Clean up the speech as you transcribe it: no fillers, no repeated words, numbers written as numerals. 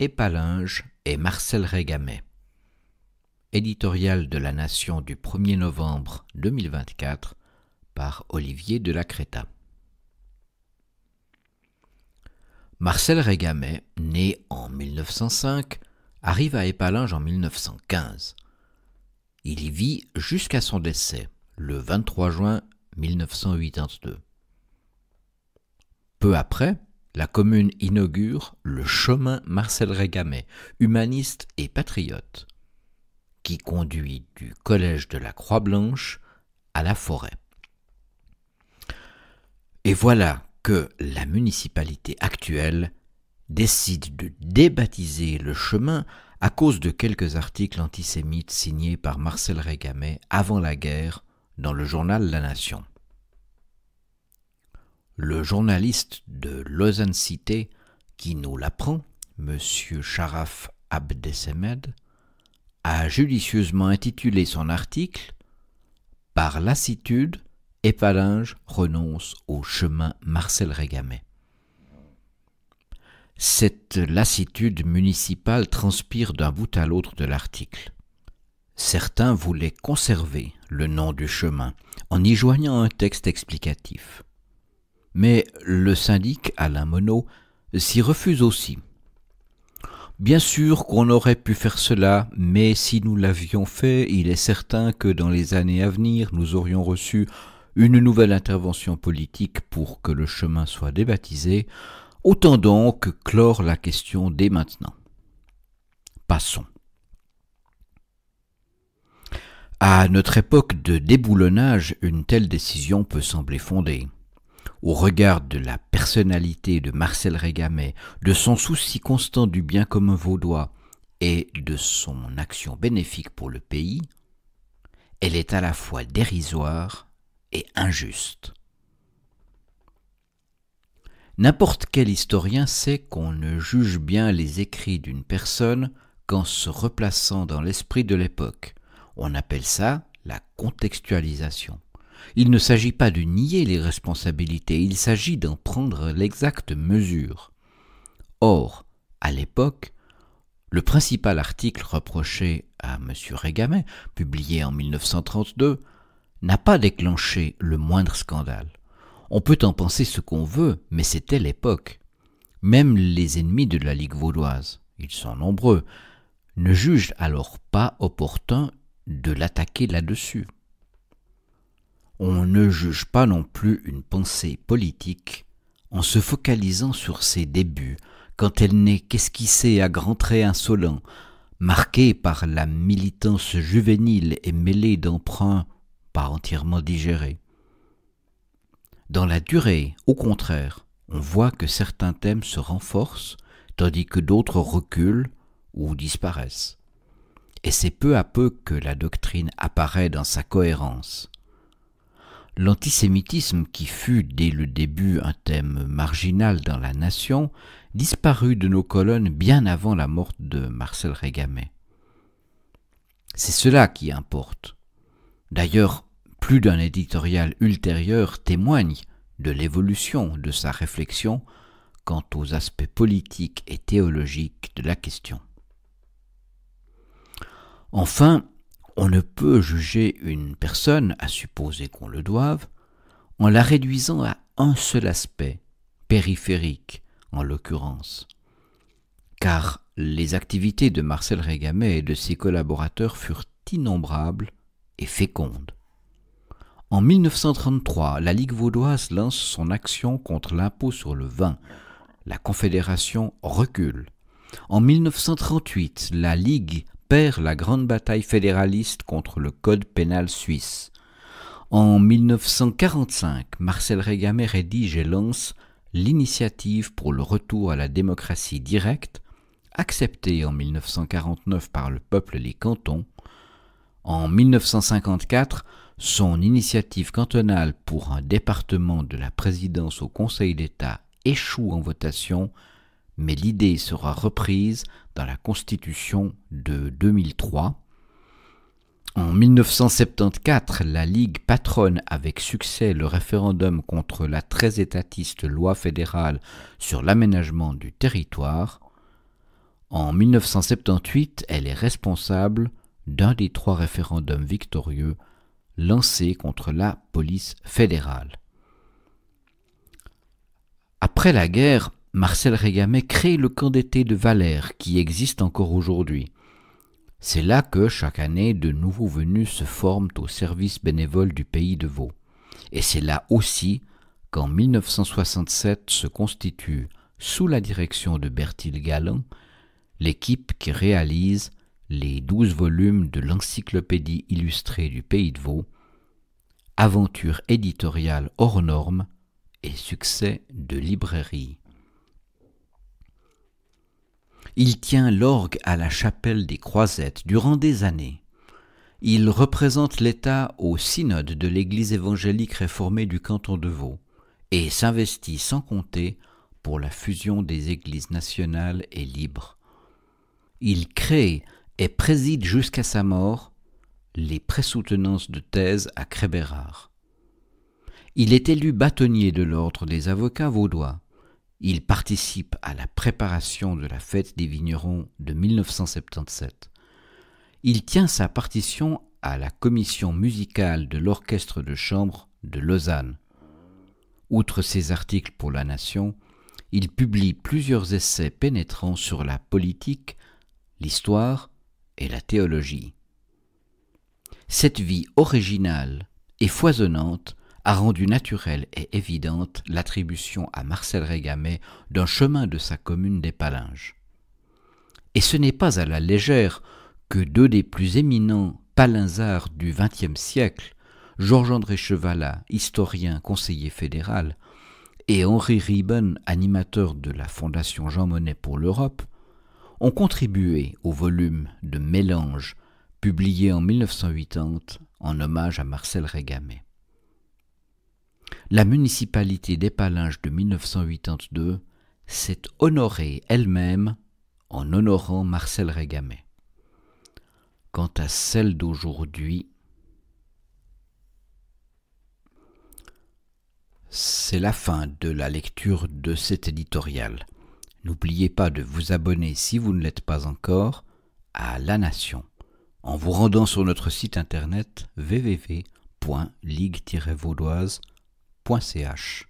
Épalinges et Marcel Régamet. Éditorial de la Nation du 1er novembre 2024 par Olivier de la Créta. Marcel Régamet, né en 1905, arrive à Épalinges en 1915. Il y vit jusqu'à son décès, le 23 juin 1982. Peu après, la commune inaugure le chemin Marcel Régamet, humaniste et patriote, qui conduit du collège de la Croix-Blanche à la forêt. Et voilà que la municipalité actuelle décide de débaptiser le chemin à cause de quelques articles antisémites signés par Marcel Régamet avant la guerre dans le journal La Nation. Le journaliste de Lausanne Cité qui nous l'apprend, M. Sharaf Abdessemed, a judicieusement intitulé son article « Par lassitude, Épalinges renonce au chemin Marcel Régamet ». Cette lassitude municipale transpire d'un bout à l'autre de l'article. Certains voulaient conserver le nom du chemin en y joignant un texte explicatif. Mais le syndic Alain Monod s'y refuse aussi. Bien sûr qu'on aurait pu faire cela, mais si nous l'avions fait, il est certain que dans les années à venir, nous aurions reçu une nouvelle intervention politique pour que le chemin soit débaptisé. Autant donc clore la question dès maintenant. Passons. À notre époque de déboulonnage, une telle décision peut sembler fondée. Au regard de la personnalité de Marcel Régamet, de son souci constant du bien commun vaudois et de son action bénéfique pour le pays, elle est à la fois dérisoire et injuste. N'importe quel historien sait qu'on ne juge bien les écrits d'une personne qu'en se replaçant dans l'esprit de l'époque. On appelle ça la contextualisation. Il ne s'agit pas de nier les responsabilités, il s'agit d'en prendre l'exacte mesure. Or, à l'époque, le principal article reproché à M. Régamet, publié en 1932, n'a pas déclenché le moindre scandale. On peut en penser ce qu'on veut, mais c'était l'époque. Même les ennemis de la Ligue vaudoise, ils sont nombreux, ne jugent alors pas opportun de l'attaquer là-dessus. On ne juge pas non plus une pensée politique en se focalisant sur ses débuts, quand elle n'est qu'esquissée à grands traits insolents, marquée par la militance juvénile et mêlée d'emprunts pas entièrement digérés. Dans la durée, au contraire, on voit que certains thèmes se renforcent, tandis que d'autres reculent ou disparaissent. Et c'est peu à peu que la doctrine apparaît dans sa cohérence. L'antisémitisme, qui fut dès le début un thème marginal dans la nation, disparut de nos colonnes bien avant la mort de Marcel Régamet. C'est cela qui importe. D'ailleurs, plus d'un éditorial ultérieur témoigne de l'évolution de sa réflexion quant aux aspects politiques et théologiques de la question. Enfin, on ne peut juger une personne, à supposer qu'on le doive, en la réduisant à un seul aspect, périphérique en l'occurrence, car les activités de Marcel Régamet et de ses collaborateurs furent innombrables et fécondes. En 1933, la Ligue vaudoise lance son action contre l'impôt sur le vin. La Confédération recule. En 1938, la Ligue perd la grande bataille fédéraliste contre le code pénal suisse. En 1945, Marcel Régamet rédige et lance l'initiative pour le retour à la démocratie directe, acceptée en 1949 par le peuple des cantons. En 1954, son initiative cantonale pour un département de la présidence au Conseil d'État échoue en votation, mais l'idée sera reprise dans la Constitution de 2003. En 1974, la Ligue patronne avec succès le référendum contre la très étatiste loi fédérale sur l'aménagement du territoire. En 1978, elle est responsable d'un des 3 référendums victorieux lancés contre la police fédérale. Après la guerre, Marcel Régamey crée le camp d'été de Valère qui existe encore aujourd'hui. C'est là que chaque année de nouveaux venus se forment au service bénévole du Pays de Vaud. Et c'est là aussi qu'en 1967 se constitue, sous la direction de Bertil Galland, l'équipe qui réalise les 12 volumes de l'Encyclopédie illustrée du Pays de Vaud, aventure éditoriale hors norme et succès de librairie. Il tient l'orgue à la chapelle des Croisettes durant des années. Il représente l'État au synode de l'Église évangélique réformée du canton de Vaud et s'investit sans compter pour la fusion des églises nationales et libres. Il crée et préside jusqu'à sa mort les présoutenances de thèse à Crébérard. Il est élu bâtonnier de l'ordre des avocats vaudois. Il participe à la préparation de la fête des vignerons de 1977. Il tient sa partition à la commission musicale de l'orchestre de chambre de Lausanne. Outre ses articles pour La Nation, il publie plusieurs essais pénétrants sur la politique, l'histoire et la théologie. Cette vie originale et foisonnante a rendu naturelle et évidente l'attribution à Marcel Régamey d'un chemin de sa commune des Palinges. Et ce n'est pas à la légère que 2 des plus éminents palinzards du XXe siècle, Georges-André Chevalat, historien, conseiller fédéral, et Henri Rieben, animateur de la Fondation Jean Monnet pour l'Europe, ont contribué au volume de Mélange publié en 1980 en hommage à Marcel Régamey. La municipalité des Palinges de 1982 s'est honorée elle-même en honorant Marcel Régamey. Quant à celle d'aujourd'hui, c'est la fin de la lecture de cet éditorial. N'oubliez pas de vous abonner si vous ne l'êtes pas encore à La Nation en vous rendant sur notre site internet www.ligue-vaudoise.ch.